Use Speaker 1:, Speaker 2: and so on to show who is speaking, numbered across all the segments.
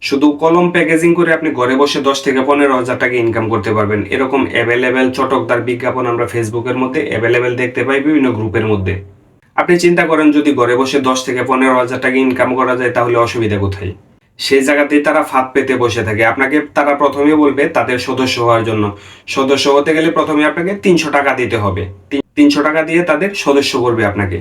Speaker 1: শুধু কলম প্যাকেজিং করে আপনি ঘরে বসে 10 থেকে 15,000 টাকা ইনকাম করতে পারবেন। এরকম অ্যাভেলেবেল চটকদার বিজ্ঞাপন আমরা ফেসবুকের মধ্যে অ্যাভেলেবেল দেখতে পাই বিভিন্ন গ্রুপের মধ্যে। আপনি চিন্তা করেন যদি ঘরে বসে 10 থেকে 15,000 টাকা ইনকাম করা যায় তাহলে অসুবিধা কোথায়? সেই জায়গাতেই তারা ফাঁদ পেতে বসে থাকে। আপনাকে তারা প্রথমে বলবে তাদের সদস্য হওয়ার জন্য। সদস্য হতে গেলে প্রথমে আপনাকে 300 টাকা দিতে হবে। 300 টাকা দিয়ে তাদের সদস্য করবে আপনাকে।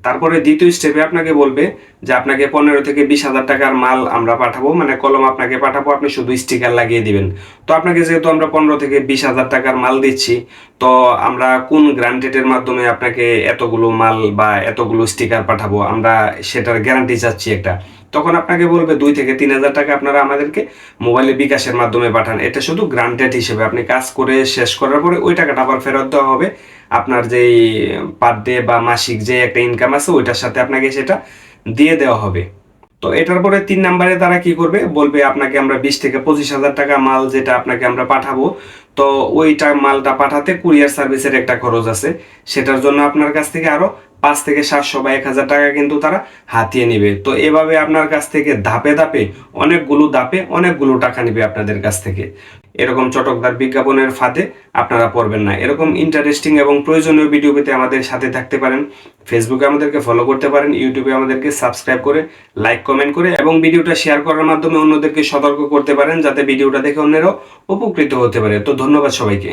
Speaker 1: তারপরে দ্বিতীয় স্টেপে আপনাকে বলবে যে আপনাকে 15 থেকে 20,000 টাকার মাল আমরা পাঠাবো, মানে কলম আপনাকে পাঠাবো, আপনি শুধু স্টিকার লাগিয়ে দিবেন। তো আপনাকে যেহেতু আমরা 15 থেকে 20,000 টাকার মাল দিচ্ছি, তো আমরা কোন গ্রান্টেডের মাধ্যমে আপনাকে এতগুলো মাল বা এতগুলো স্টিকার পাঠাবো, আমরা সেটার গ্যারান্টি চাচ্ছি একটা। তখন আপনাকে বলবে 2 থেকে 3,000 টাকা আপনারা আমাদেরকে মোবাইলে বিকাশের মাধ্যমে পাঠান। এটা শুধু গ্রান্টেড হিসেবে, আপনি কাজ করে শেষ করার পরে ওই টাকাটা আবার ফেরত দেওয়া হবে। আপনার যেই পার ডে বা মাসিক যে একটা ইনকাম আছে ওইটার সাথে আপনাকে সেটা দিয়ে দেওয়া হবে। তো এটার পরে 3 নাম্বারে তারা কি করবে, বলবে আপনাকে আমরা 20 থেকে 25,000 টাকা মাল যেটা আপনাকে আমরা পাঠাবো, তো ওইটা মালটা পাঠাতে কুরিয়ার সার্ভিসের একটা খরচ আছে, সেটার জন্য আপনার কাছ থেকে আরো 5 থেকে 700 বা 1,000 টাকা কিন্তু তারা হাতিয়ে নিবে। তো এভাবে আপনার কাছ থেকে ধাপে ধাপে অনেকগুলো টাকা নিবে আপনাদের কাছ থেকে। এরকম চটকদার বিজ্ঞাপনের ফাঁদে আপনারা পড়বেন না। এরকম ইন্টারেস্টিং এবং প্রয়োজনীয় ভিডিও পেতে আমাদের সাথে থাকতে পারেন। ফেসবুকে আমাদেরকে ফলো করতে পারেন, ইউটিউবে আমাদেরকে সাবস্ক্রাইব করে লাইক কমেন্ট করে এবং ভিডিওটা শেয়ার করার মাধ্যমে অন্যদেরকে সতর্ক করতে পারেন যাতে ভিডিওটা দেখে অন্যেরাও উপকৃত হতে পারে। তো ধন্যবাদ সবাইকে।